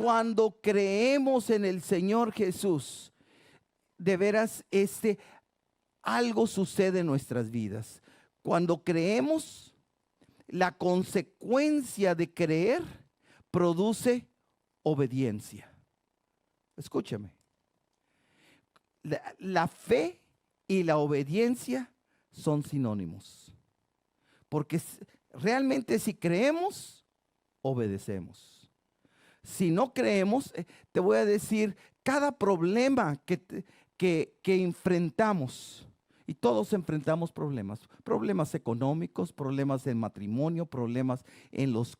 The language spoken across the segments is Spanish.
cuando creemos en el Señor Jesús, de veras, algo sucede en nuestras vidas. Cuando creemos, la consecuencia de creer produce obediencia. Escúchame. La fe y la obediencia son sinónimos. Porque realmente si creemos, obedecemos. Si no creemos, te voy a decir, cada problema que enfrentamos, y todos enfrentamos problemas económicos, problemas en matrimonio, problemas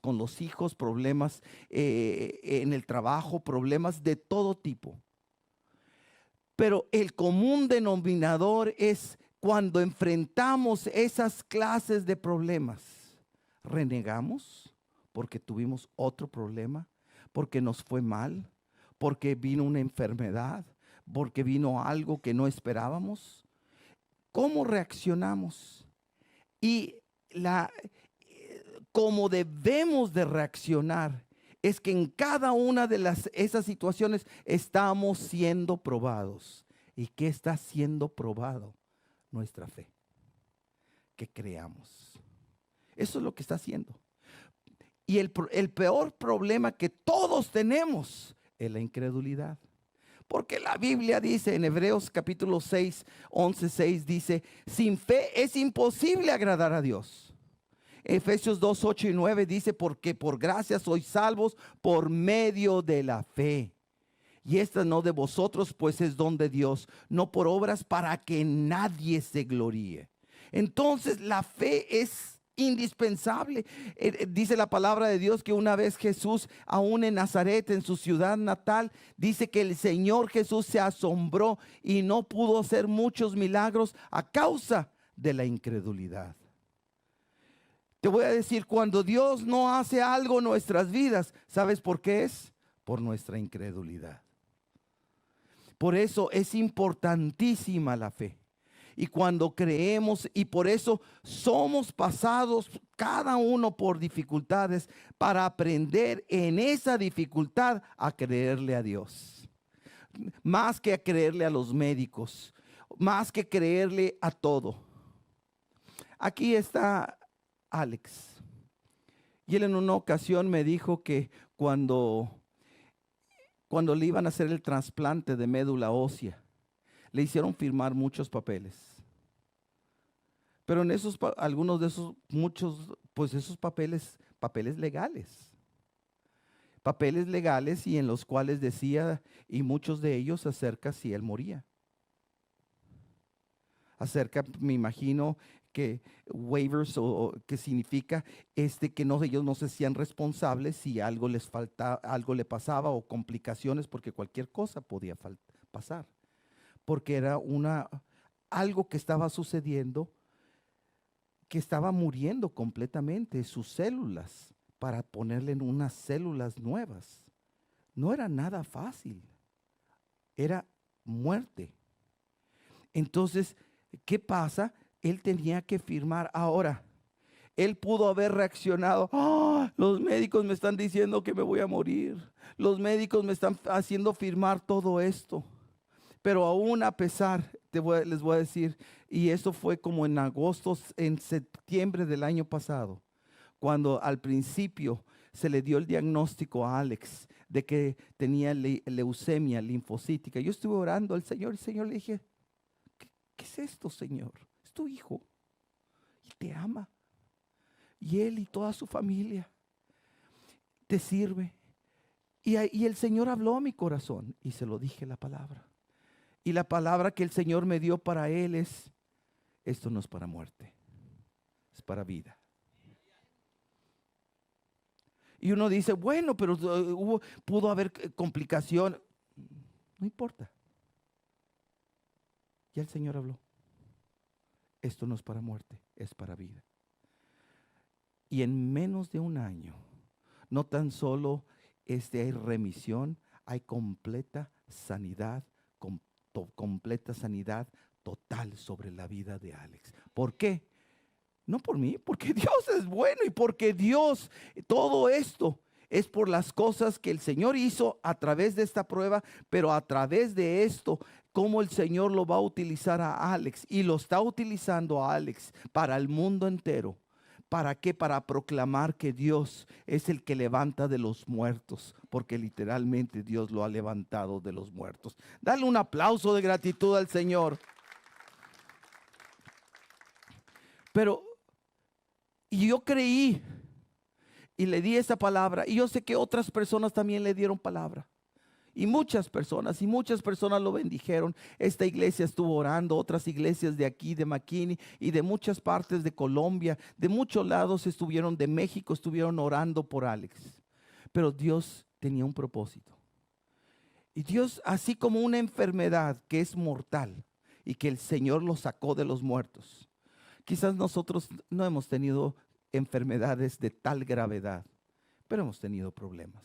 con los hijos, problemas en el trabajo, problemas de todo tipo. Pero el común denominador es cuando enfrentamos esas clases de problemas, renegamos porque tuvimos otro problema, porque nos fue mal, porque vino una enfermedad, porque vino algo que no esperábamos. ¿Cómo reaccionamos? Y cómo debemos de reaccionar es que en cada una de esas situaciones estamos siendo probados. ¿Y qué está siendo probado? Nuestra fe. Que creamos. Eso es lo que está haciendo. Y el peor problema que todos tenemos es la incredulidad. Porque la Biblia dice en Hebreos capítulo 6, 11:6 dice, sin fe es imposible agradar a Dios. Efesios 2, 8 y 9 dice, porque por gracia sois salvos por medio de la fe. Y esta no de vosotros, pues es don de Dios, no por obras para que nadie se gloríe. Entonces la fe es indispensable. Dice la palabra de Dios que una vez Jesús, aún en Nazaret, en su ciudad natal, dice que el Señor Jesús se asombró y no pudo hacer muchos milagros a causa de la incredulidad. Te voy a decir, cuando Dios no hace algo en nuestras vidas, ¿sabes por qué es? Por nuestra incredulidad. Por eso es importantísima la fe. Y cuando creemos, y por eso somos pasados cada uno por dificultades para aprender en esa dificultad a creerle a Dios. Más que a creerle a los médicos, más que creerle a todo. Aquí está Alex. Y él en una ocasión me dijo que cuando le iban a hacer el trasplante de médula ósea, le hicieron firmar muchos papeles. Pero en algunos de esos, muchos, pues esos papeles legales. Papeles legales y en los cuales decía, y muchos de ellos acerca si él moría. Acerca, me imagino que waivers, o que significa que ellos no se hacían responsables si algo les faltaba, algo le pasaba o complicaciones, porque cualquier cosa podía pasar. Porque era algo que estaba sucediendo, que estaba muriendo completamente sus células para ponerle en unas células nuevas. No era nada fácil, era muerte. Entonces, ¿qué pasa? Él tenía que firmar. Ahora, él pudo haber reaccionado, los médicos me están diciendo que me voy a morir, los médicos me están haciendo firmar todo esto. Pero aún a pesar, les voy a decir, y esto fue como en agosto, en septiembre del año pasado, cuando al principio se le dio el diagnóstico a Alex de que tenía leucemia linfocítica. Yo estuve orando al Señor y el Señor le dije, ¿qué es esto, Señor? Es tu hijo y te ama. Y él y toda su familia te sirve. Y el Señor habló a mi corazón y se lo dije la palabra. Y la palabra que el Señor me dio para él es, esto no es para muerte, es para vida. Y uno dice, bueno, pero pudo haber complicación. No importa. Ya el Señor habló. Esto no es para muerte, es para vida. Y en menos de un año, no tan solo hay remisión, hay completa sanidad, completa sanidad total sobre la vida de Alex. ¿Por qué? No por mí, porque Dios es bueno y porque Dios, todo esto Es por las cosas que el Señor hizo a través de esta prueba, pero a través de esto, cómo el Señor lo va a utilizar a Alex, y lo está utilizando a Alex para el mundo entero. ¿Para qué? Para proclamar que Dios es el que levanta de los muertos, porque literalmente Dios lo ha levantado de los muertos. Dale un aplauso de gratitud al Señor. Pero y yo creí y le di esa palabra, y yo sé que otras personas también le dieron palabra. Y muchas personas lo bendijeron. Esta iglesia estuvo orando, otras iglesias de aquí, de McKinney y de muchas partes de Colombia, de muchos lados estuvieron, de México estuvieron orando por Alex. Pero Dios tenía un propósito. Y Dios, así como una enfermedad que es mortal y que el Señor lo sacó de los muertos, quizás nosotros no hemos tenido enfermedades de tal gravedad, pero hemos tenido problemas.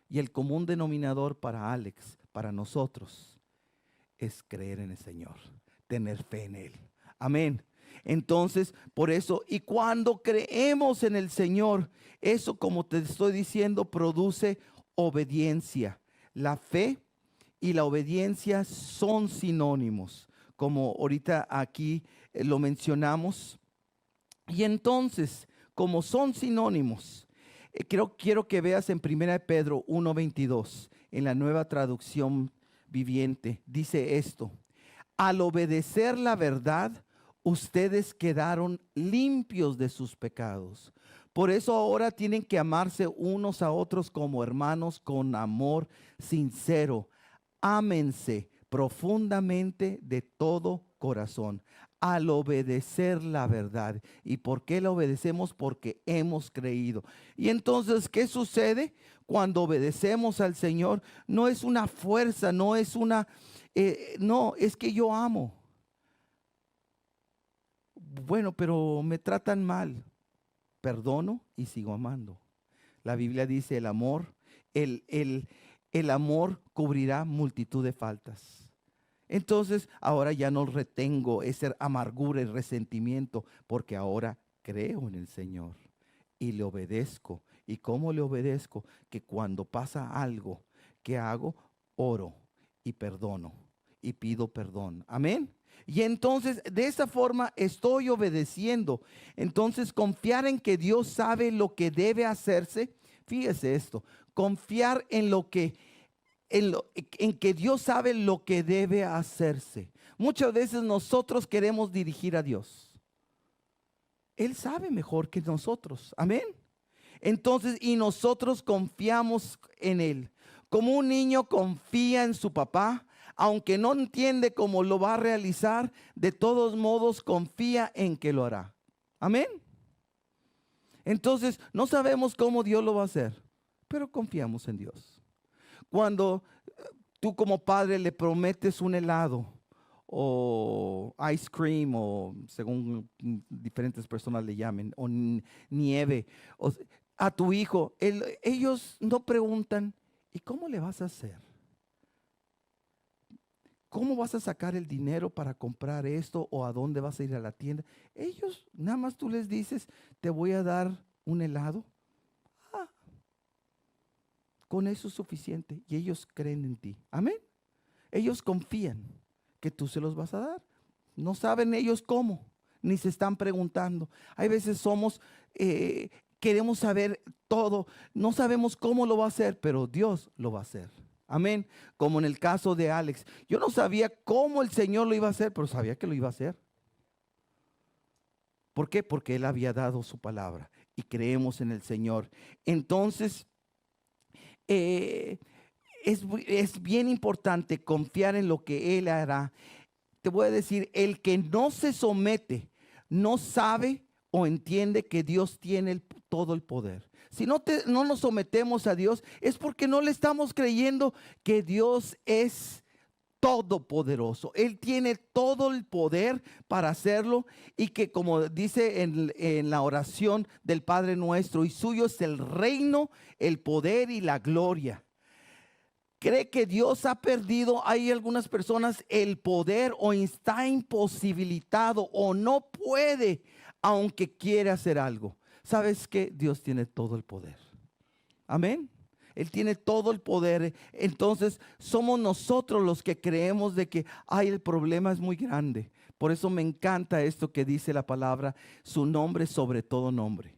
Y el común denominador para Alex, para nosotros, es creer en el Señor, tener fe en Él. Amén. Entonces, por eso, y cuando creemos en el Señor, eso, como te estoy diciendo, produce obediencia. La fe y la obediencia son sinónimos, como ahorita aquí lo mencionamos. Y entonces, como son sinónimos, quiero que veas en 1 Pedro 1:22, en la Nueva Traducción Viviente, dice esto: al obedecer la verdad, ustedes quedaron limpios de sus pecados. Por eso ahora tienen que amarse unos a otros como hermanos con amor sincero. Ámense profundamente de todo corazón, al obedecer la verdad. ¿Y por qué la obedecemos? Porque hemos creído. Y entonces, ¿qué sucede cuando obedecemos al Señor? No es una fuerza, no es no, es que yo amo. Bueno, pero me tratan mal. Perdono y sigo amando. La Biblia dice el amor, el amor cubrirá multitud de faltas. Entonces, ahora ya no retengo esa amargura y resentimiento, porque ahora creo en el Señor y le obedezco. ¿Y cómo le obedezco? Que cuando pasa algo que hago, oro y perdono y pido perdón. Amén. Y entonces, de esa forma estoy obedeciendo. Entonces, confiar en que Dios sabe lo que debe hacerse. Fíjese esto, confiar en en que Dios sabe lo que debe hacerse. Muchas veces nosotros queremos dirigir a Dios. Él sabe mejor que nosotros. Amén. Entonces, y nosotros confiamos en Él. Como un niño confía en su papá, aunque no entiende cómo lo va a realizar, de todos modos confía en que lo hará. Amén. Entonces, no sabemos cómo Dios lo va a hacer, pero confiamos en Dios. Cuando tú como padre le prometes un helado o ice cream, o según diferentes personas le llamen, o nieve, a tu hijo, ellos no preguntan, ¿y cómo le vas a hacer? ¿Cómo vas a sacar el dinero para comprar esto, o a dónde vas a ir a la tienda? Ellos, nada más tú les dices, te voy a dar un helado. Con eso es suficiente, y ellos creen en ti. Amén. Ellos confían que tú se los vas a dar. No saben ellos cómo, ni se están preguntando. Hay veces queremos saber todo, no sabemos cómo lo va a hacer, pero Dios lo va a hacer. Amén. Como en el caso de Alex. Yo no sabía cómo el Señor lo iba a hacer, pero sabía que lo iba a hacer. ¿Por qué? Porque Él había dado su palabra y creemos en el Señor. Entonces, es bien importante confiar en lo que Él hará. Te voy a decir, el que no se somete no sabe o entiende que Dios tiene todo el poder. Si no nos sometemos a Dios, es porque no le estamos creyendo que Dios es todopoderoso. Él tiene todo el poder para hacerlo, y que, como dice en la oración del Padre Nuestro, y suyo es el reino, el poder y la gloria. Cree que Dios ha perdido, hay algunas personas, el poder, o está imposibilitado o no puede, aunque quiere hacer algo. ¿Sabes qué? Dios tiene todo el poder. Amén. Él tiene todo el poder. Entonces somos nosotros los que creemos de que el problema es muy grande. Por eso me encanta esto que dice la palabra, su nombre sobre todo nombre,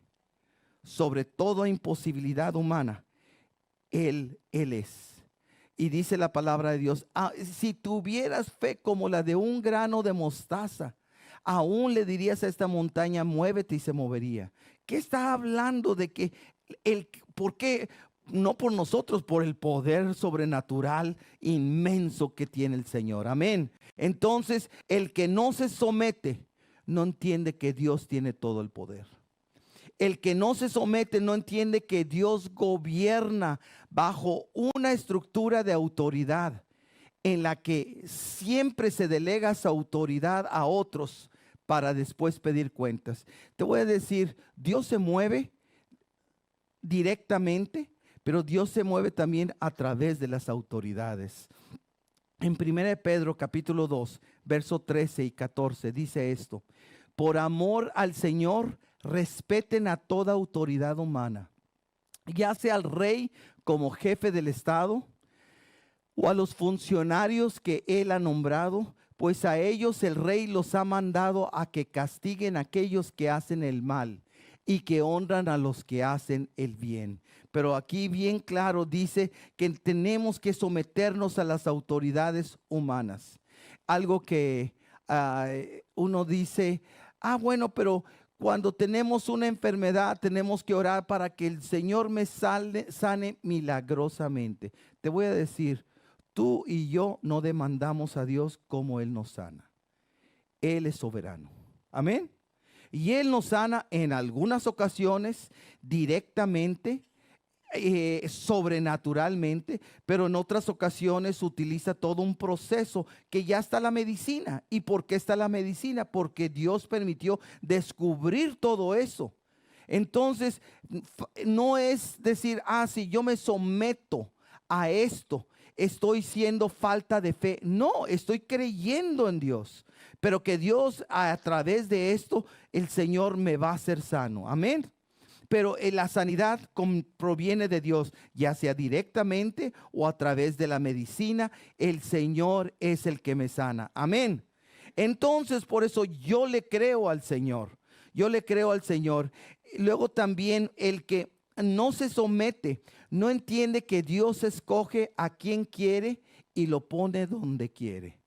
sobre toda imposibilidad humana. Él es. Y dice la palabra de Dios, si tuvieras fe como la de un grano de mostaza, aún le dirías a esta montaña, muévete, y se movería. ¿Qué está hablando de que por qué? No por nosotros, por el poder sobrenatural inmenso que tiene el Señor. Amén. Entonces, el que no se somete no entiende que Dios tiene todo el poder. El que no se somete no entiende que Dios gobierna bajo una estructura de autoridad en la que siempre se delega esa autoridad a otros para después pedir cuentas. Te voy a decir, Dios se mueve directamente, pero Dios se mueve también a través de las autoridades. En 1 Pedro capítulo 2, verso 13 y 14 dice esto: por amor al Señor, respeten a toda autoridad humana, ya sea al rey como jefe del Estado o a los funcionarios que él ha nombrado, pues a ellos el rey los ha mandado a que castiguen a aquellos que hacen el mal y que honran a los que hacen el bien. Pero aquí bien claro dice que tenemos que someternos a las autoridades humanas. Algo que uno dice, bueno, pero cuando tenemos una enfermedad tenemos que orar para que el Señor me sane milagrosamente. Te voy a decir, tú y yo no demandamos a Dios como Él nos sana. Él es soberano. Amén. Y Él nos sana en algunas ocasiones directamente, sobrenaturalmente, pero en otras ocasiones utiliza todo un proceso que ya está la medicina. ¿Y por qué está la medicina? Porque Dios permitió descubrir todo eso. Entonces, no es decir, si yo me someto a esto, estoy siendo falta de fe. No, estoy creyendo en Dios, pero que Dios a través de esto, el Señor me va a hacer sano. Amén. Pero la sanidad proviene de Dios, ya sea directamente o a través de la medicina. El Señor es el que me sana. Amén. Entonces, por eso yo le creo al Señor. Yo le creo al Señor. Luego también el que no se somete, no entiende que Dios escoge a quien quiere y lo pone donde quiere.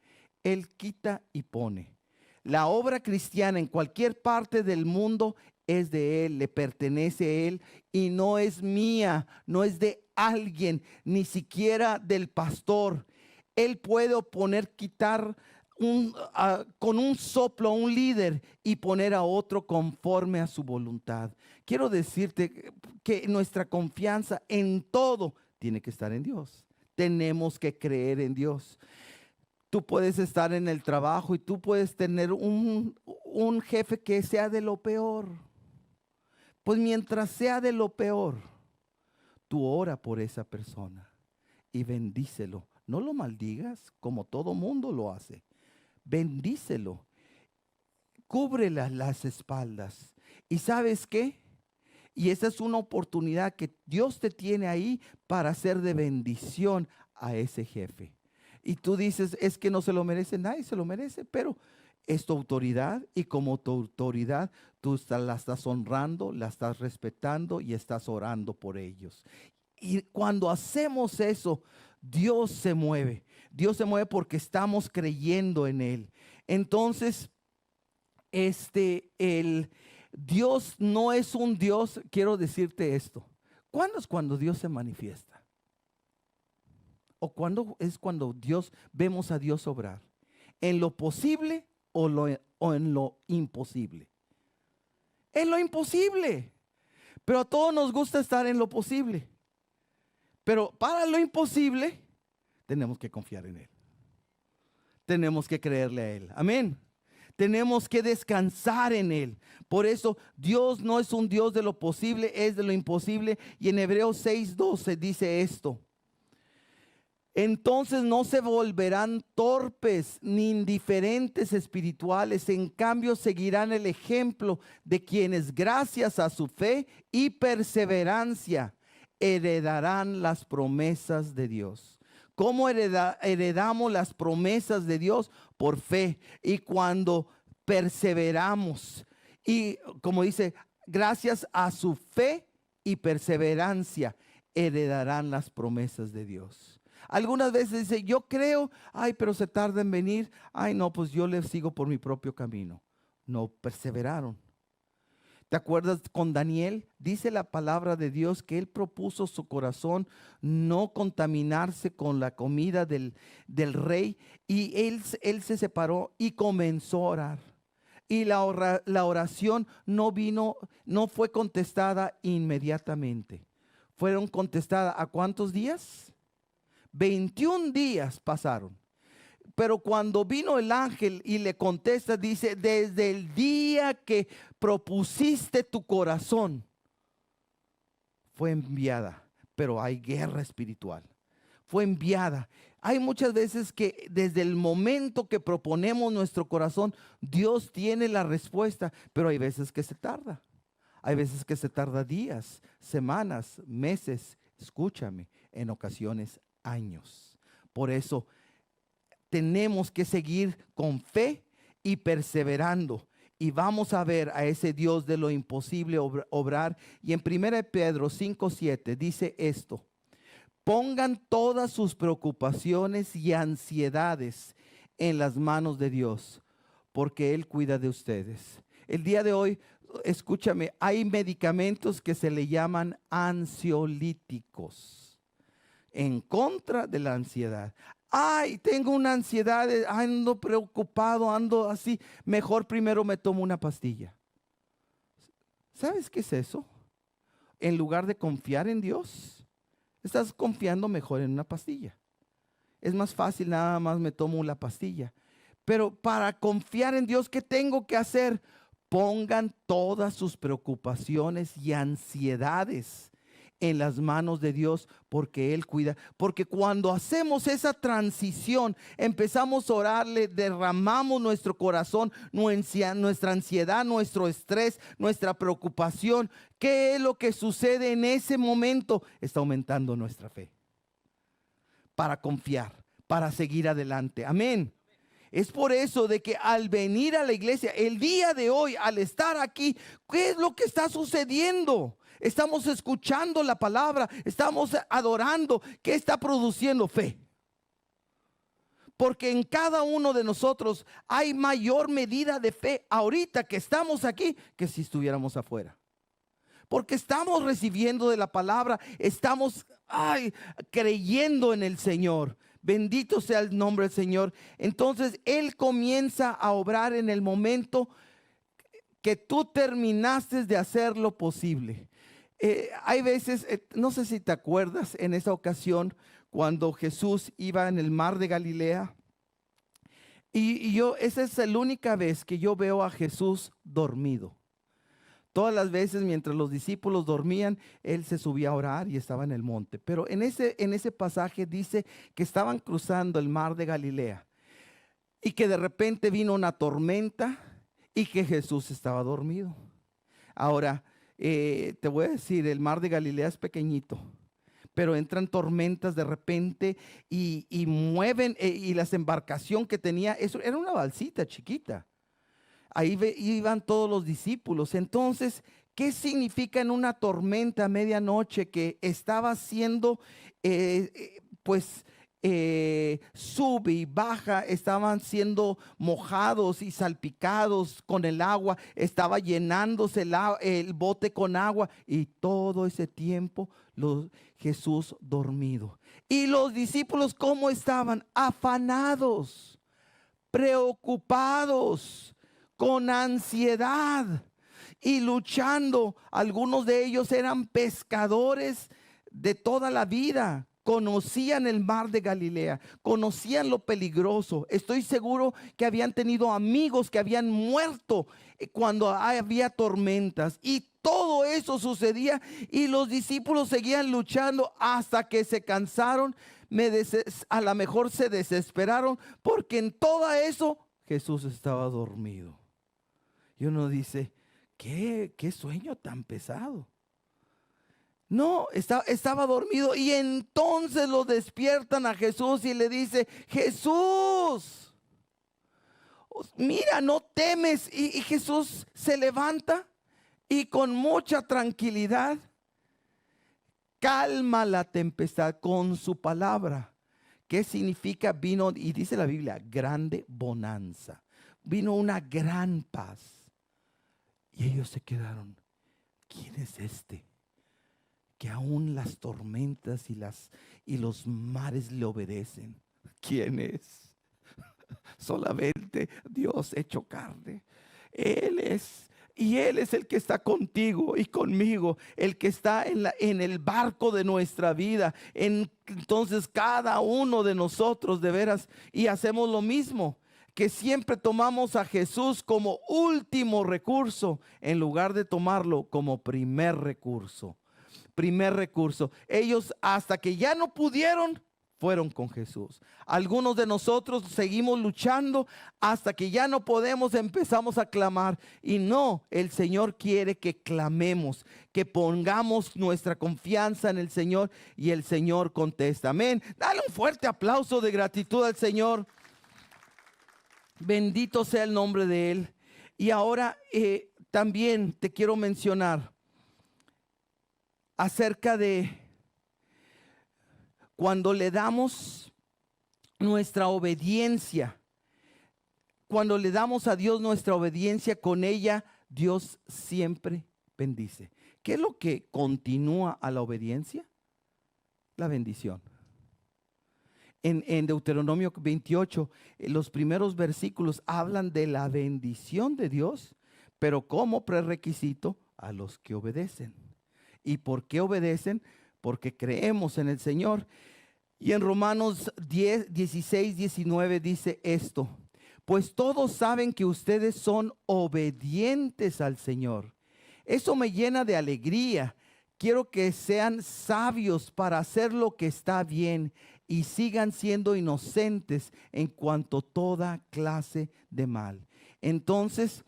Él quita y pone. La obra cristiana en cualquier parte del mundo es de Él, le pertenece a Él y no es mía, no es de alguien, ni siquiera del pastor. Él puede quitar con un soplo a un líder y poner a otro conforme a su voluntad. Quiero decirte que nuestra confianza en todo tiene que estar en Dios. Tenemos que creer en Dios. Tú puedes estar en el trabajo y tú puedes tener un jefe que sea de lo peor. Pues mientras sea de lo peor, tú ora por esa persona y bendícelo. No lo maldigas como todo mundo lo hace. Bendícelo. Cúbrele las espaldas. ¿Y sabes qué? Y esa es una oportunidad que Dios te tiene ahí para hacer de bendición a ese jefe. Y tú dices, es que no se lo merece, nadie se lo merece, pero es tu autoridad y como tu autoridad tú la estás honrando, la estás respetando y estás orando por ellos. Y cuando hacemos eso, Dios se mueve. Dios se mueve porque estamos creyendo en Él. Entonces, Dios no es un Dios, quiero decirte esto. ¿Cuándo es cuando Dios se manifiesta? ¿O cuándo es cuando vemos a Dios obrar? ¿En lo posible o en lo imposible? En lo imposible. Pero a todos nos gusta estar en lo posible. Pero para lo imposible, tenemos que confiar en Él. Tenemos que creerle a Él. Amén. Tenemos que descansar en Él. Por eso Dios no es un Dios de lo posible, es de lo imposible. Y en Hebreos 6:12 dice esto: entonces no se volverán torpes ni indiferentes espirituales, en cambio seguirán el ejemplo de quienes gracias a su fe y perseverancia heredarán las promesas de Dios. ¿Cómo heredamos las promesas de Dios? Por fe. Y cuando perseveramos, y como dice, gracias a su fe y perseverancia, heredarán las promesas de Dios. Algunas veces dice, yo creo, ay, pero se tarda en venir. Ay, no, pues yo le sigo por mi propio camino. No perseveraron. ¿Te acuerdas con Daniel? Dice la palabra de Dios que él propuso su corazón no contaminarse con la comida del rey, y él se separó y comenzó a orar. Y la oración no fue contestada inmediatamente. Fueron contestadas ¿a cuántos días? 21 días pasaron. Pero cuando vino el ángel y le contesta, dice, desde el día que propusiste tu corazón, fue enviada. Pero hay guerra espiritual. Fue enviada. Hay muchas veces que desde el momento que proponemos nuestro corazón, Dios tiene la respuesta, pero hay veces que se tarda. Hay veces que se tarda días, semanas, meses, escúchame, en ocasiones años. Por eso tenemos que seguir con fe y perseverando. Y vamos a ver a ese Dios de lo imposible obrar. Y en 1 Pedro 5:7 dice esto: pongan todas sus preocupaciones y ansiedades en las manos de Dios, porque Él cuida de ustedes. El día de hoy, escúchame, hay medicamentos que se le llaman ansiolíticos en contra de la ansiedad. Ay, tengo una ansiedad, ando preocupado, ando así. Mejor primero me tomo una pastilla. ¿Sabes qué es eso? En lugar de confiar en Dios, estás confiando mejor en una pastilla. Es más fácil, nada más me tomo la pastilla. Pero para confiar en Dios, ¿qué tengo que hacer? Pongan todas sus preocupaciones y ansiedades en las manos de Dios, porque Él cuida. Porque cuando hacemos esa transición, empezamos a orarle, derramamos nuestro corazón, nuestra ansiedad, nuestro estrés, nuestra preocupación. ¿Qué es lo que sucede en ese momento? Está aumentando nuestra fe para confiar, para seguir adelante. Amén. Es por eso de que al venir a la iglesia, el día de hoy, al estar aquí, ¿qué es lo que está sucediendo? Estamos escuchando la palabra, estamos adorando. ¿Qué está produciendo? Fe. Porque en cada uno de nosotros hay mayor medida de fe ahorita que estamos aquí que si estuviéramos afuera. Porque estamos recibiendo de la palabra, estamos creyendo en el Señor. Bendito sea el nombre del Señor. Entonces Él comienza a obrar en el momento que tú terminaste de hacer lo posible. Hay veces, no sé si te acuerdas, en esa ocasión cuando Jesús iba en el mar de Galilea, esa es la única vez que yo veo a Jesús dormido. Todas las veces mientras los discípulos dormían, Él se subía a orar y estaba en el monte. Pero en ese pasaje dice que estaban cruzando el mar de Galilea y que de repente vino una tormenta y que Jesús estaba dormido. Ahora, te voy a decir, el mar de Galilea es pequeñito, pero entran tormentas de repente y mueven, y la embarcación que tenía, eso era una balsita chiquita. Ahí iban todos los discípulos. Entonces, ¿qué significa en una tormenta a medianoche que estaba haciendo, sube y baja, estaban siendo mojados y salpicados con el agua, estaba llenándose el bote con agua, y todo ese tiempo Jesús dormido? Y los discípulos, ¿cómo estaban? Afanados, preocupados, con ansiedad y luchando. Algunos de ellos eran pescadores de toda la vida. Conocían el mar de Galilea, conocían lo peligroso. Estoy seguro que habían tenido amigos que habían muerto cuando había tormentas, y todo eso sucedía, y los discípulos seguían luchando hasta que se cansaron. A lo mejor se desesperaron, porque en todo eso Jesús estaba dormido. Y uno dice, ¿qué sueño tan pesado? No, estaba dormido y entonces lo despiertan a Jesús y le dice, Jesús, mira, no temes. Y Jesús se levanta y con mucha tranquilidad calma la tempestad con su palabra. ¿Qué significa? Vino, y dice la Biblia, grande bonanza. Vino una gran paz. Y ellos se quedaron, ¿quién es este? Que aún las tormentas y los mares le obedecen. ¿Quién es? Solamente Dios hecho carne. Él es. Y Él es el que está contigo y conmigo, el que está en el barco de nuestra vida. Entonces cada uno de nosotros de veras, y hacemos lo mismo, que siempre tomamos a Jesús como último recurso en lugar de tomarlo como primer recurso. Primer recurso. Ellos hasta que ya no pudieron, fueron con Jesús. Algunos de nosotros seguimos luchando hasta que ya no podemos, empezamos a clamar. Y no, el Señor quiere que clamemos, que pongamos nuestra confianza en el Señor y el Señor contesta. Amén. Dale un fuerte aplauso de gratitud al Señor. Bendito sea el nombre de Él. Y ahora también te quiero mencionar acerca de cuando le damos nuestra obediencia, cuando le damos a Dios nuestra obediencia, con ella Dios siempre bendice. ¿Qué es lo que continúa a la obediencia? La bendición. En Deuteronomio 28, los primeros versículos hablan de la bendición de Dios, pero como prerequisito a los que obedecen. ¿Y por qué obedecen? Porque creemos en el Señor. Y en Romanos 10, 16, 19 dice esto: pues todos saben que ustedes son obedientes al Señor. Eso me llena de alegría. Quiero que sean sabios para hacer lo que está bien y sigan siendo inocentes en cuanto a toda clase de mal. Entonces,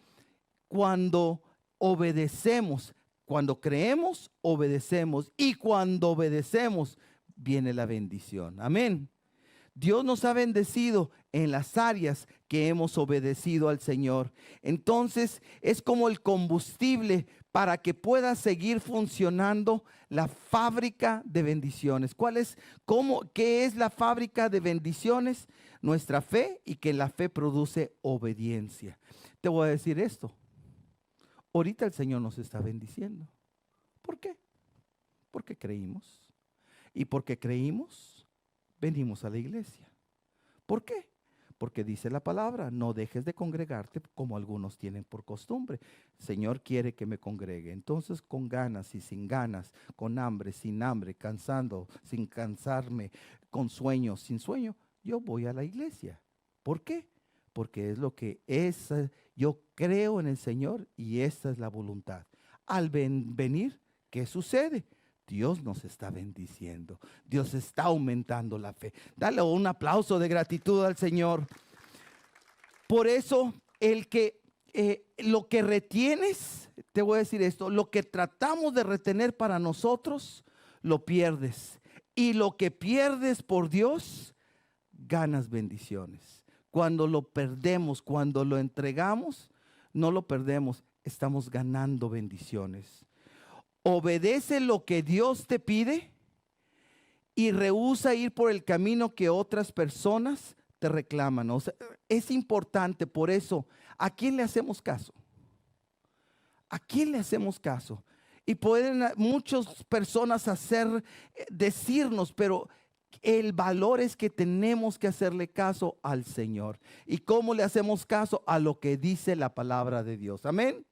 cuando obedecemos, cuando creemos, obedecemos. Y cuando obedecemos, viene la bendición. Amén. Dios nos ha bendecido en las áreas que hemos obedecido al Señor. Entonces es como el combustible para que pueda seguir funcionando la fábrica de bendiciones. ¿Qué es la fábrica de bendiciones? Nuestra fe, y que la fe produce obediencia. Te voy a decir esto. Ahorita el Señor nos está bendiciendo. ¿Por qué? Porque creímos. Y porque creímos, venimos a la iglesia. ¿Por qué? Porque dice la palabra, no dejes de congregarte como algunos tienen por costumbre. El Señor quiere que me congregue. Entonces, con ganas y sin ganas, con hambre, sin hambre, cansando, sin cansarme, con sueño, sin sueño, yo voy a la iglesia. ¿Por qué? Porque es lo que es. Yo creo en el Señor y esta es la voluntad. Al venir, ¿qué sucede? Dios nos está bendiciendo. Dios está aumentando la fe. Dale un aplauso de gratitud al Señor. Por eso, lo que retienes, te voy a decir esto, lo que tratamos de retener para nosotros, lo pierdes. Y lo que pierdes por Dios, ganas bendiciones. Cuando lo perdemos, cuando lo entregamos, no lo perdemos, estamos ganando bendiciones. Obedece lo que Dios te pide y rehúsa ir por el camino que otras personas te reclaman. O sea, es importante, por eso, ¿a quién le hacemos caso? ¿A quién le hacemos caso? Y pueden muchas personas decirnos, pero el valor es que tenemos que hacerle caso al Señor. ¿Y cómo le hacemos caso? A lo que dice la palabra de Dios. Amén.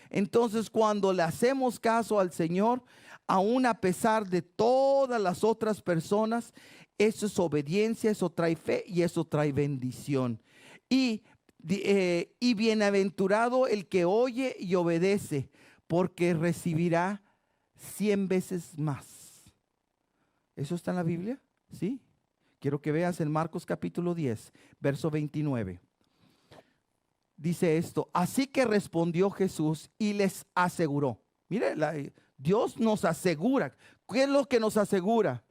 Entonces, cuando le hacemos caso al Señor, aún a pesar de todas las otras personas, eso es obediencia, eso trae fe y eso trae bendición. Y bienaventurado el que oye y obedece, porque recibirá 100 veces más. ¿Eso está en la Biblia? Sí. Quiero que veas en Marcos capítulo 10, verso 29. Dice esto: así que respondió Jesús y les aseguró. Mire, Dios nos asegura. ¿Qué es lo que nos asegura?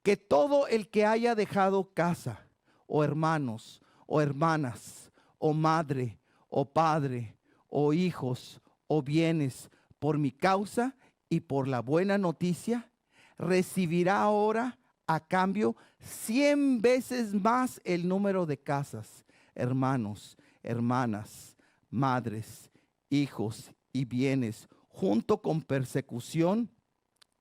Que todo el que haya dejado casa, o hermanos, o hermanas, o madre, o padre, o hijos, o bienes, por mi causa y por la buena noticia, recibirá ahora a cambio 100 veces más el número de casas, hermanos, hermanas, madres, hijos y bienes, junto con persecución.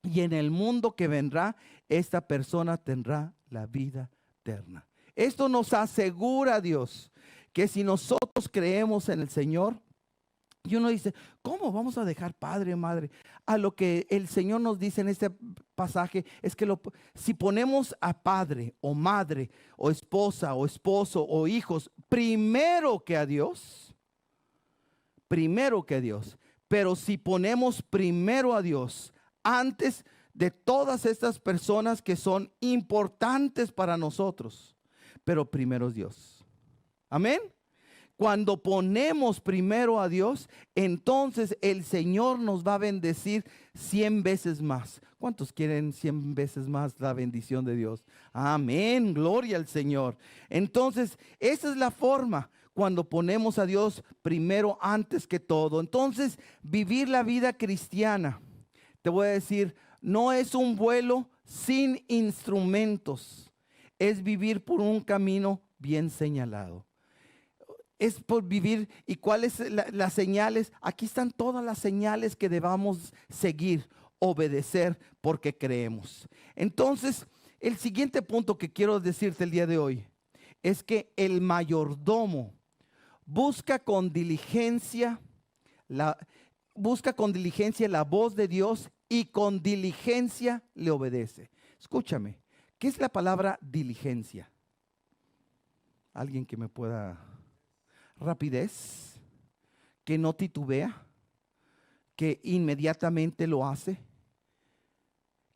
Y en el mundo que vendrá, esta persona tendrá la vida eterna. Esto nos asegura Dios que si nosotros creemos en el Señor, y uno dice, ¿cómo vamos a dejar padre, madre? A lo que el Señor nos dice en este pasaje es que si ponemos a padre o madre o esposa o esposo o hijos primero que a Dios, pero si ponemos primero a Dios antes de todas estas personas que son importantes para nosotros, pero primero es Dios. Amén. Cuando ponemos primero a Dios, entonces el Señor nos va a bendecir 100 veces más. ¿Cuántos quieren 100 veces más la bendición de Dios? Amén, gloria al Señor. Entonces, esa es la forma cuando ponemos a Dios primero antes que todo. Entonces, vivir la vida cristiana, te voy a decir, no es un vuelo sin instrumentos, es vivir por un camino bien señalado. Es por vivir. ¿Y cuáles las señales? Aquí están todas las señales que debamos seguir, obedecer, porque creemos. Entonces, el siguiente punto que quiero decirte el día de hoy es que el mayordomo busca con diligencia la voz de Dios y con diligencia le obedece. Escúchame, ¿qué es la palabra diligencia? ¿Alguien que me pueda? Rapidez, que no titubea, que inmediatamente lo hace,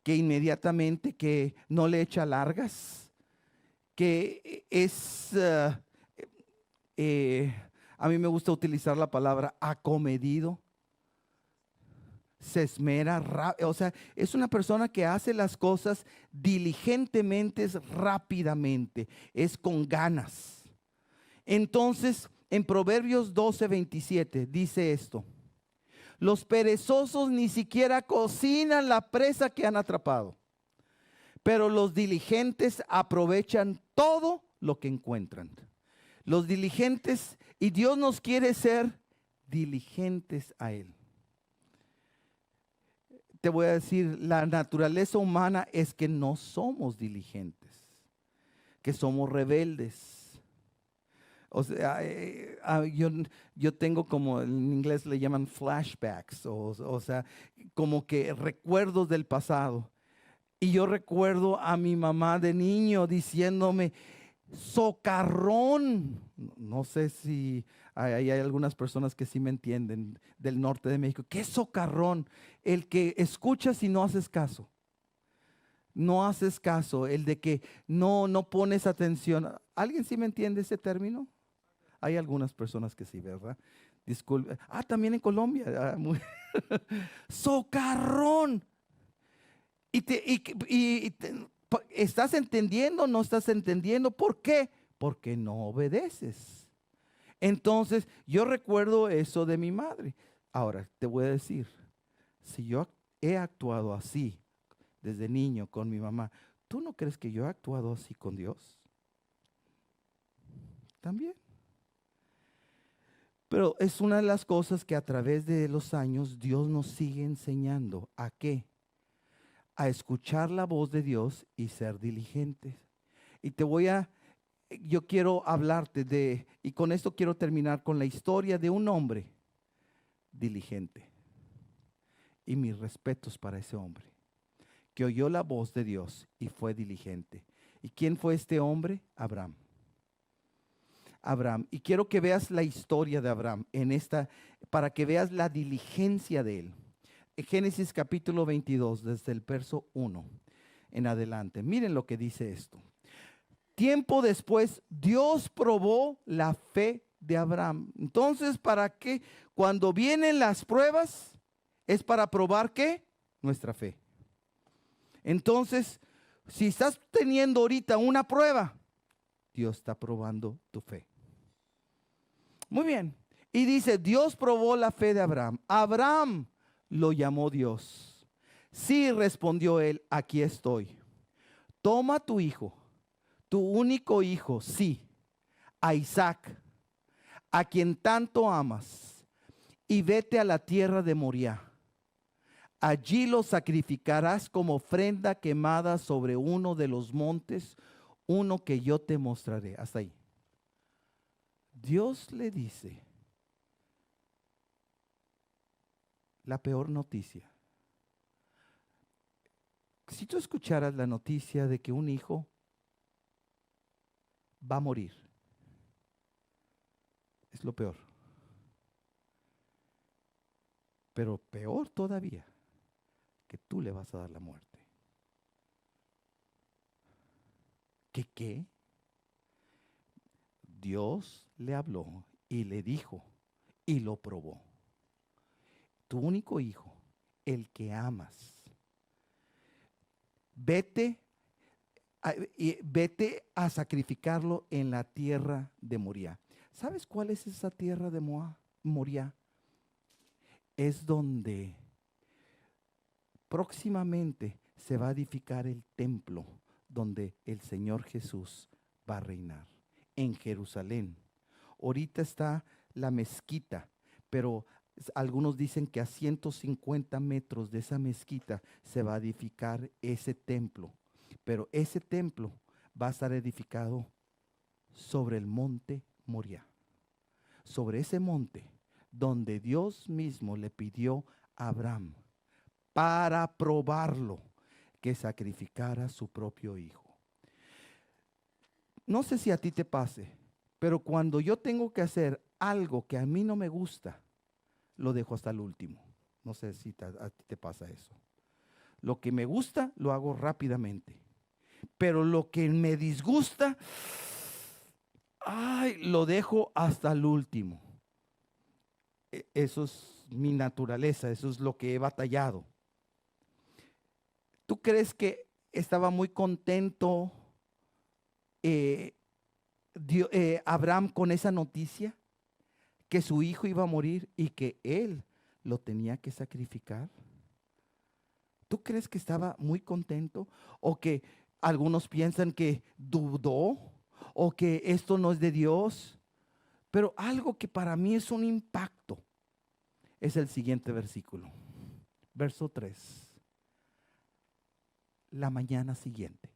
que inmediatamente que no le echa largas, que es, a mí me gusta utilizar la palabra acomedido, se esmera, o sea, es una persona que hace las cosas diligentemente, rápidamente, es con ganas. Entonces, en Proverbios 12:27 dice esto: los perezosos ni siquiera cocinan la presa que han atrapado, pero los diligentes aprovechan todo lo que encuentran. Los diligentes, y Dios nos quiere ser diligentes a Él. Te voy a decir, la naturaleza humana es que no somos diligentes, que somos rebeldes. O sea, yo tengo, como en inglés le llaman flashbacks, o sea, como que recuerdos del pasado. Y yo recuerdo a mi mamá de niño diciéndome, socarrón. No sé si hay algunas personas que sí me entienden del norte de México. ¿Qué es socarrón? El que escuchas y no haces caso. No haces caso, el de que no pones atención. ¿Alguien sí me entiende ese término? Hay algunas personas que sí, ¿verdad? Disculpe. También en Colombia. Socarrón. ¿Estás entendiendo o no estás entendiendo? ¿Por qué? Porque no obedeces. Entonces, yo recuerdo eso de mi madre. Ahora, te voy a decir, si yo he actuado así desde niño con mi mamá, ¿tú no crees que yo he actuado así con Dios? También. Pero es una de las cosas que a través de los años Dios nos sigue enseñando. ¿A qué? A escuchar la voz de Dios y ser diligentes. Y yo quiero hablarte y con esto quiero terminar con la historia de un hombre diligente. Y mis respetos para ese hombre, que oyó la voz de Dios y fue diligente. ¿Y quién fue este hombre? Abraham. Y quiero que veas la historia de Abraham para que veas la diligencia de él. En Génesis capítulo 22, desde el verso 1 en adelante. Miren lo que dice esto. Tiempo después, Dios probó la fe de Abraham. Entonces, ¿para qué? Cuando vienen las pruebas, ¿es para probar qué? nuestra fe. Entonces, si estás teniendo ahorita una prueba, Dios está probando tu fe. Muy bien. Y dice, Dios probó la fe de Abraham. Abraham lo llamó Dios. Sí, respondió él, aquí estoy. Toma tu hijo, tu único hijo, sí, a Isaac, a quien tanto amas, y vete a la tierra de Moriah. Allí lo sacrificarás como ofrenda quemada sobre uno de los montes, uno que yo te mostraré. Hasta ahí. Dios le dice la peor noticia. Si tú escucharas la noticia de que un hijo va a morir, es lo peor. Pero peor todavía, que tú le vas a dar la muerte. ¿Qué? Dios le habló y le dijo y lo probó. Tu único hijo, el que amas. Vete a sacrificarlo en la tierra de Moriah. ¿Sabes cuál es esa tierra de Moriah? Es donde próximamente se va a edificar el templo donde el Señor Jesús va a reinar, en Jerusalén. Ahorita está la mezquita, pero algunos dicen que a 150 metros de esa mezquita se va a edificar ese templo. Pero ese templo va a estar edificado sobre el monte Moriah. Sobre ese monte donde Dios mismo le pidió a Abraham para probarlo que sacrificara a su propio hijo. No sé si a ti te pase, pero cuando yo tengo que hacer algo que a mí no me gusta, lo dejo hasta el último. No sé si a ti te pasa eso. Lo que me gusta, lo hago rápidamente. Pero lo que me disgusta, lo dejo hasta el último. Eso es mi naturaleza, eso es lo que he batallado. ¿Tú crees que estaba muy contento Abraham con esa noticia? Que su hijo iba a morir y que él lo tenía que sacrificar. ¿Tú crees que estaba muy contento? ¿O que algunos piensan que dudó? ¿O que esto no es de Dios? Pero algo que para mí es un impacto es el siguiente versículo. Verso 3. La mañana siguiente.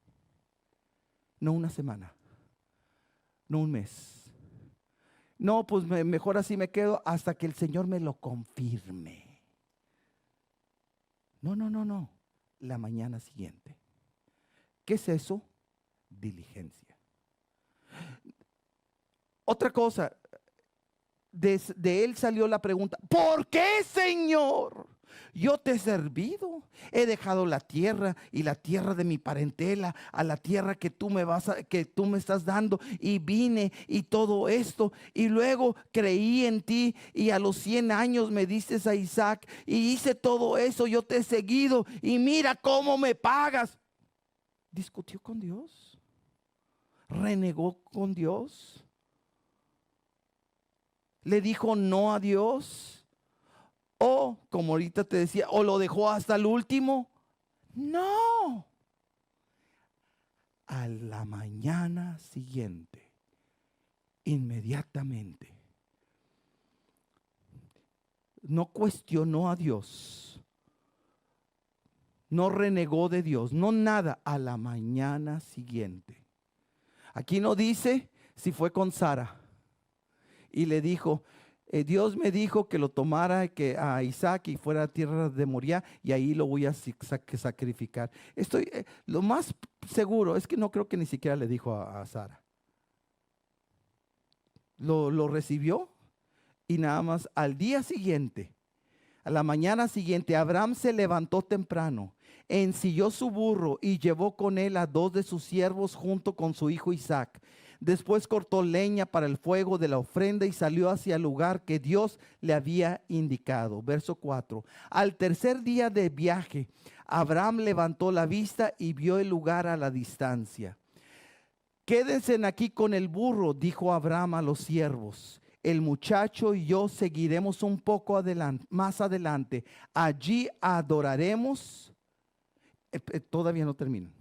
No una semana. No un mes. No, pues mejor así me quedo hasta que el Señor me lo confirme. No. La mañana siguiente. ¿Qué es eso? Diligencia. Otra cosa, de él salió la pregunta, ¿por qué, Señor? Yo te he servido, he dejado la tierra y la tierra de mi parentela a la tierra que tú me estás dando, y vine y todo esto, y luego creí en ti y a los 100 años me diste a Isaac y hice todo eso, yo te he seguido y mira cómo me pagas. Discutió con Dios, renegó con Dios, le dijo no a Dios. O, como ahorita te decía, o lo dejó hasta el último. No. A la mañana siguiente, inmediatamente, no cuestionó a Dios, no renegó de Dios, no nada. A la mañana siguiente. Aquí no dice si fue con Sara y le dijo, Dios me dijo que lo tomara a Isaac y fuera a tierra de Moriah y ahí lo voy a sacrificar. Lo más seguro es que no creo que ni siquiera le dijo a Sara. Lo recibió y nada más al día siguiente, a la mañana siguiente, Abraham se levantó temprano, ensilló su burro y llevó con él a 2 de sus siervos junto con su hijo Isaac. Después cortó leña para el fuego de la ofrenda y salió hacia el lugar que Dios le había indicado. Verso 4. Al tercer día de viaje, Abraham levantó la vista y vio el lugar a la distancia. Quédense aquí con el burro, dijo Abraham a los siervos. El muchacho y yo seguiremos un poco adelante, más adelante. Allí adoraremos. Todavía no termino.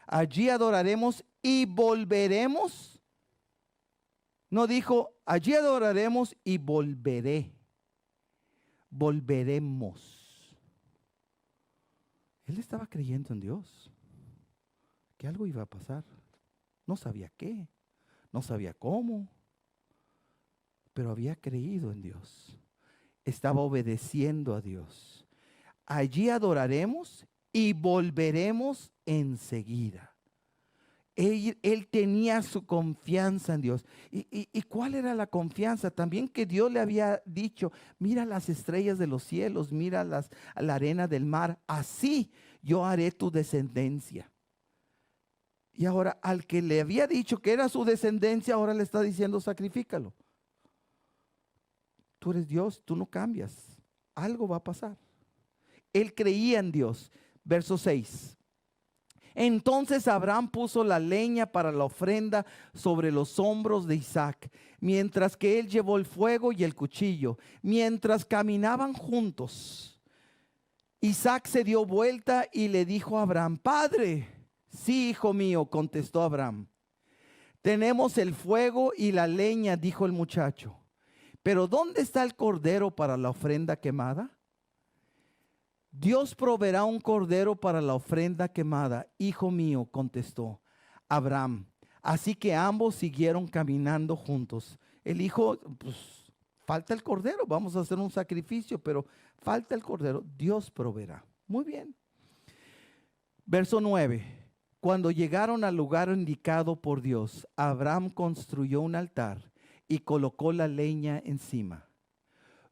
Allí adoraremos y volveremos. No dijo, allí adoraremos y volveré. Volveremos. Él estaba creyendo en Dios, que algo iba a pasar. No sabía qué, no sabía cómo, pero había creído en Dios. Estaba obedeciendo a Dios. Allí adoraremos y volveremos enseguida. Él tenía su confianza en Dios. ¿Y cuál era la confianza? También que Dios le había dicho, mira las estrellas de los cielos, mira la arena del mar, así yo haré tu descendencia. Y ahora al que le había dicho que era su descendencia, ahora le está diciendo sacrifícalo. Tú eres Dios, tú no cambias. Algo va a pasar. Él creía en Dios. Verso 6. Entonces Abraham puso la leña para la ofrenda sobre los hombros de Isaac, mientras que él llevó el fuego y el cuchillo. Mientras caminaban juntos, Isaac se dio vuelta y le dijo a Abraham, Padre. Sí, hijo mío, contestó Abraham. Tenemos el fuego y la leña, dijo el muchacho. Pero ¿dónde está el cordero para la ofrenda quemada? Dios proveerá un cordero para la ofrenda quemada, hijo mío, contestó Abraham. Así que ambos siguieron caminando juntos. El hijo, pues falta el cordero, vamos a hacer un sacrificio, pero falta el cordero, Dios proveerá. Muy bien. Verso 9. Cuando llegaron al lugar indicado por Dios, Abraham construyó un altar y colocó la leña encima.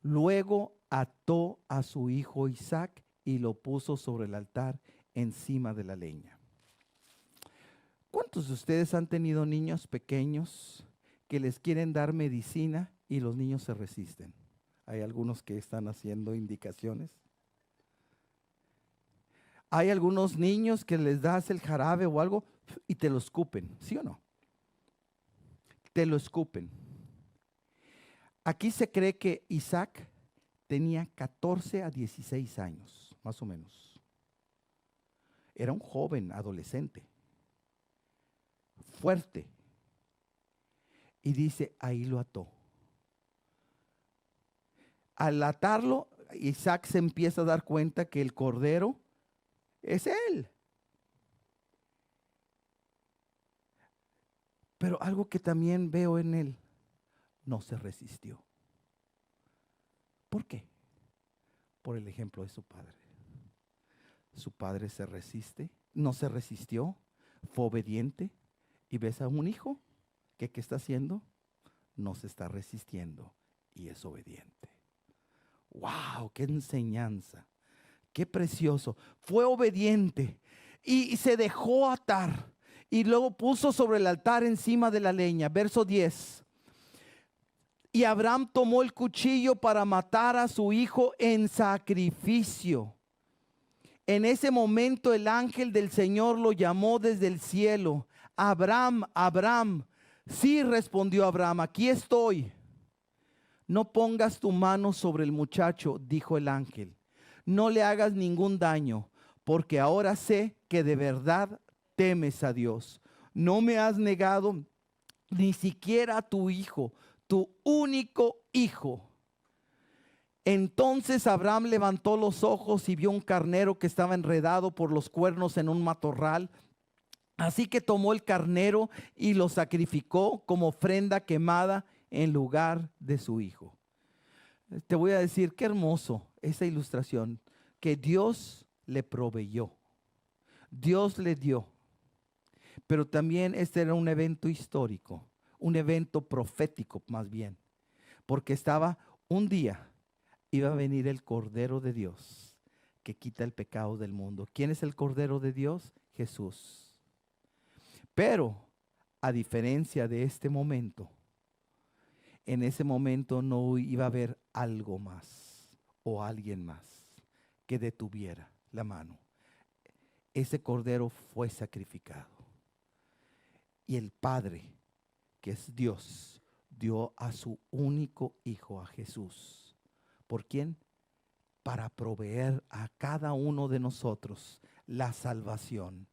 Luego ató a su hijo Isaac y lo puso sobre el altar encima de la leña. ¿Cuántos de ustedes han tenido niños pequeños que les quieren dar medicina y los niños se resisten? Hay algunos que están haciendo indicaciones. Hay algunos niños que les das el jarabe o algo y te lo escupen, ¿sí o no? Te lo escupen. Aquí se cree que Isaac tenía 14 a 16 años, más o menos. Era un joven adolescente, fuerte. Y dice, ahí lo ató. Al atarlo, Isaac se empieza a dar cuenta que el cordero es él. Pero algo que también veo en él, no se resistió. ¿Por qué? Por el ejemplo de su padre. Su padre se resiste, no se resistió, fue obediente. Y ves a un hijo que ¿qué está haciendo? No se está resistiendo y es obediente. ¡Wow! ¡Qué enseñanza! ¡Qué precioso! Fue obediente y se dejó atar. Y luego puso sobre el altar encima de la leña. Verso 10. Y Abraham tomó el cuchillo para matar a su hijo en sacrificio. En ese momento el ángel del Señor lo llamó desde el cielo. Abraham, Abraham. Sí, respondió Abraham, aquí estoy. No pongas tu mano sobre el muchacho, dijo el ángel. No le hagas ningún daño, porque ahora sé que de verdad temes a Dios. No me has negado ni siquiera a tu hijo, tu único hijo. Entonces Abraham levantó los ojos y vio un carnero que estaba enredado por los cuernos en un matorral. Así que tomó el carnero y lo sacrificó como ofrenda quemada en lugar de su hijo. Te voy a decir, qué hermoso esa ilustración, que Dios le proveyó, Dios le dio. Pero también este era un evento histórico, un evento profético más bien, porque estaba un día, iba a venir el Cordero de Dios que quita el pecado del mundo. ¿Quién es el Cordero de Dios? Jesús. Pero a diferencia de este momento, en ese momento no iba a haber algo más o alguien más que detuviera la mano. Ese cordero fue sacrificado. Y el Padre, que es Dios, dio a su único Hijo, a Jesús. ¿Por quién? Para proveer a cada uno de nosotros la salvación.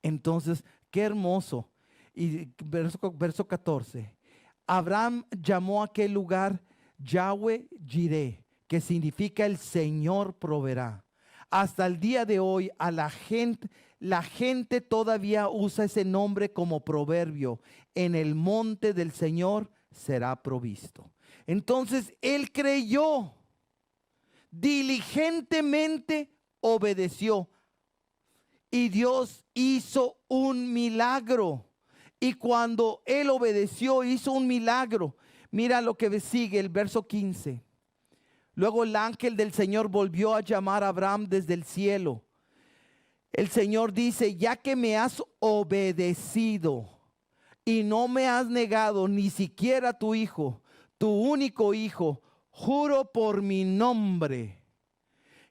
Entonces, qué hermoso. Y verso 14. Abraham llamó a aquel lugar Yahweh Jireh, que significa el Señor proveerá. Hasta el día de hoy la gente todavía usa ese nombre como proverbio. En el monte del Señor será provisto. Entonces él creyó, diligentemente obedeció, y Dios hizo un milagro. Y cuando él obedeció, hizo un milagro. Mira lo que sigue, el verso 15. Luego el ángel del Señor volvió a llamar a Abraham desde el cielo. El Señor dice: ya que me has obedecido y no me has negado ni siquiera tu hijo, tu único hijo, juro por mi nombre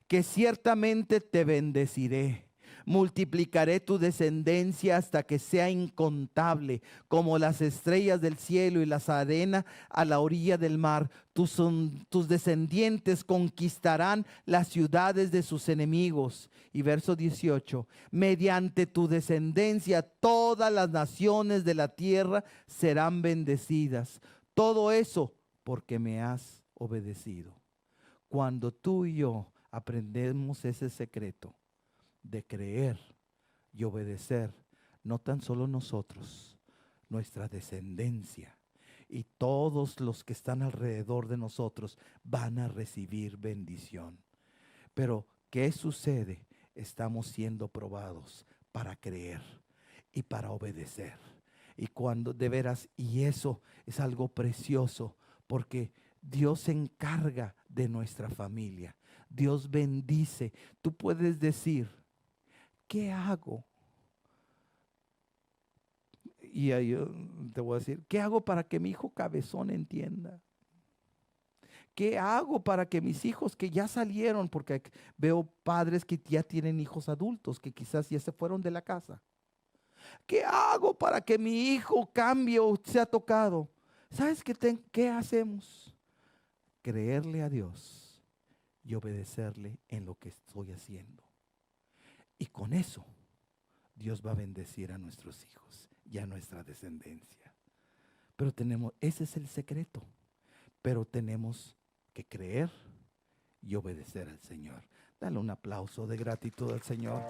que ciertamente te bendeciré. Multiplicaré tu descendencia hasta que sea incontable, como las estrellas del cielo y las arenas a la orilla del mar. Tus descendientes conquistarán las ciudades de sus enemigos. Y verso 18, mediante tu descendencia todas las naciones de la tierra serán bendecidas. Todo eso porque me has obedecido. Cuando tú y yo aprendemos ese secreto de creer y obedecer, no tan solo nosotros, nuestra descendencia y todos los que están alrededor de nosotros van a recibir bendición. Pero ¿qué sucede? Estamos siendo probados para creer y para obedecer. Y cuando de veras, y eso es algo precioso, porque Dios se encarga de nuestra familia. Dios bendice. Tú puedes decir: ¿qué hago? Y yo te voy a decir: ¿qué hago para que mi hijo cabezón entienda? ¿Qué hago para que mis hijos que ya salieron? Porque veo padres que ya tienen hijos adultos que quizás ya se fueron de la casa. ¿Qué hago para que mi hijo cambie o sea tocado? ¿Sabes qué hacemos? Creerle a Dios y obedecerle en lo que estoy haciendo. Y con eso Dios va a bendecir a nuestros hijos y a nuestra descendencia. Pero ese es el secreto. Pero tenemos que creer y obedecer al Señor. Dale un aplauso de gratitud al Señor.